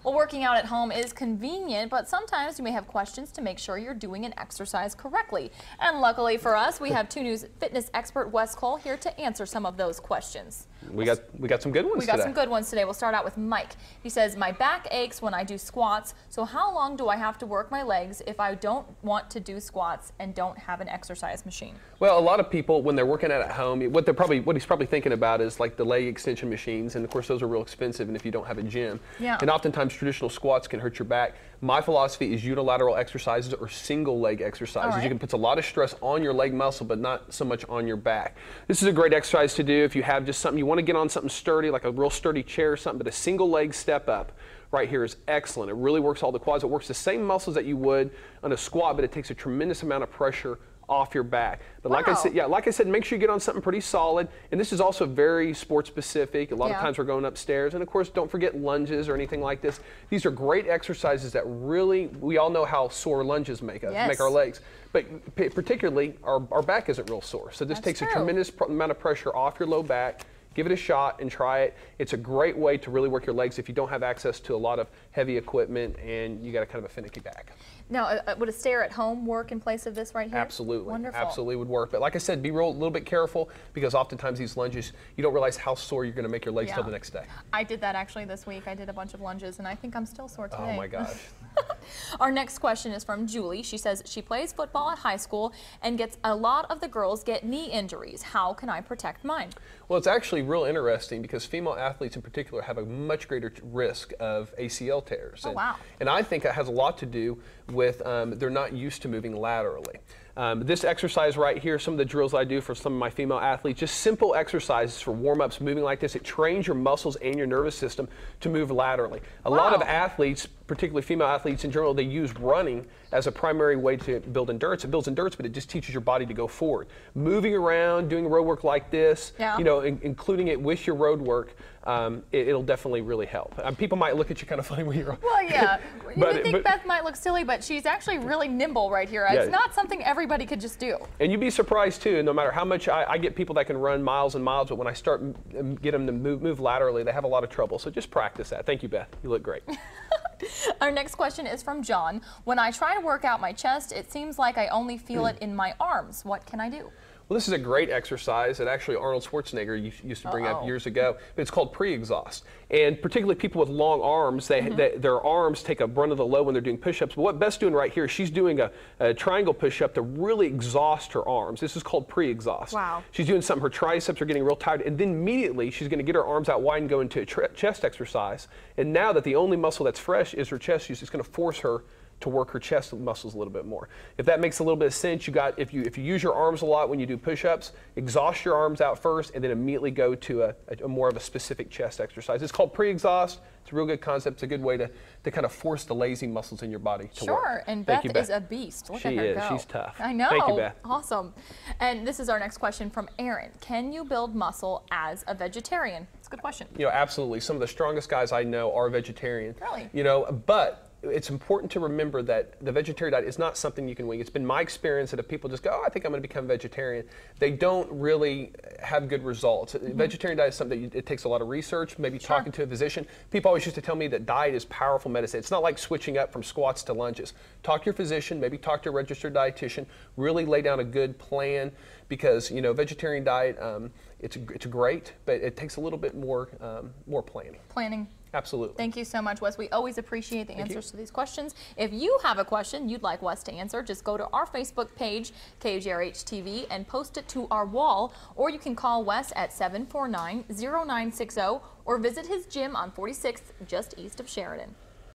Well, working out at home is convenient, but sometimes you may have questions to make sure you're doing an exercise correctly. And luckily for us, we have 2 News fitness expert Wes Cole here to answer some of those questions. We got some good ones today. We got some good ones today. We'll start out with Mike. He says, my back aches when I do squats, so how long do I have to work my legs if I don't want to do squats and don't have an exercise machine? Well, a lot of people, when they're working out at home, what he's probably thinking about is like the leg extension machines, and of course those are real expensive, and if you don't have a gym. Yeah. And oftentimes traditional squats can hurt your back. My philosophy is unilateral exercises or single leg exercises. Right. You can put a lot of stress on your leg muscle, but not so much on your back. This is a great exercise to do if you have just something, you want to get on something sturdy, like a real sturdy chair or something, but a single leg step up right here is excellent. It really works all the quads. It works the same muscles that you would on a squat, but it takes a tremendous amount of pressure off your back. But like I said, make sure you get on something pretty solid. And this is also very sport specific. A lot of times we're going upstairs. And of course, don't forget lunges or anything like this. These are great exercises that really, we all know how sore lunges make us, make our legs. But particularly, our back isn't real sore. So this takes a tremendous amount of pressure off your low back. Give it a shot and try it. It's a great way to really work your legs if you don't have access to a lot of heavy equipment and you got a kind of a finicky back. Now, would a stair at home work in place of this right here? Absolutely. Wonderful. Absolutely would work. But like I said, be a little bit careful because oftentimes these lunges, you don't realize how sore you're going to make your legs till the next day. I did that actually this week. I did a bunch of lunges and I think I'm still sore today. Oh my gosh. Our next question is from Julie. She says she plays football at high school and gets a lot of the girls get knee injuries. How can I protect mine? Well, it's actually real interesting because female athletes in particular have a much greater risk of ACL tears. Oh, wow. And I think it has a lot to do with they're not used to moving laterally. This exercise right here, some of the drills I do for some of my female athletes, just simple exercises for warm-ups, moving like this. It trains your muscles and your nervous system to move laterally. A lot of athletes, particularly female athletes in general, they use running as a primary way to build endurance. It builds endurance, but it just teaches your body to go forward. Moving around, doing road work like this, you know, including it with your road work, it'll definitely really help. People might look at you kind of funny when you're. Well, yeah. You would think Beth might look silly, but she's actually really nimble right here. It's not something everybody could just do. And you'd be surprised too. No matter how much I get people that can run miles and miles, but when I start get them to move laterally, they have a lot of trouble. So just practice that. Thank you, Beth. You look great. Our next question is from John. When I try to work out my chest, it seems like I only feel it in my arms. What can I do? Well, this is a great exercise that actually Arnold Schwarzenegger used to bring up years ago, but it's called Preexhaust. And particularly people with long arms, their arms take a brunt of the load when they're doing push-ups. But what Beth's doing right here, she's doing a triangle push-up to really exhaust her arms. This is called Preexhaust. Wow. She's doing something, her triceps are getting real tired, and then immediately she's going to get her arms out wide and go into a chest exercise. And now that the only muscle that's fresh is her chest, she's just going to force her to work her chest muscles a little bit more. If that makes a little bit of sense, if you use your arms a lot when you do push-ups, exhaust your arms out first and then immediately go to a more of a specific chest exercise. It's called Pre-Exhaust. It's a real good concept. It's a good way to kind of force the lazy muscles in your body to work. Sure, and Beth is a beast. Look at her go. She's tough. I know. Thank you, Beth. Awesome. And this is our next question from Aaron. Can you build muscle as a vegetarian? It's a good question. You know, absolutely. Some of the strongest guys I know are vegetarian. Really? You know, but it's important to remember that the vegetarian diet is not something you can wing. It's been my experience that if people just go, oh, I think I'm going to become vegetarian, they don't really have good results. Vegetarian diet is something that it takes a lot of research, maybe talking to a physician. People always used to tell me that diet is powerful medicine. It's not like switching up from squats to lunges. Talk to your physician, maybe talk to a registered dietitian, really lay down a good plan because, you know, vegetarian diet, it's great, but it takes a little bit more planning. Absolutely. Thank you so much, Wes. We always appreciate the answers to these questions. If you have a question you'd like Wes to answer, just go to our Facebook page, KJRH TV, and post it to our wall, or you can call Wes at 749-0960 or visit his gym on 46th, just east of Sheridan.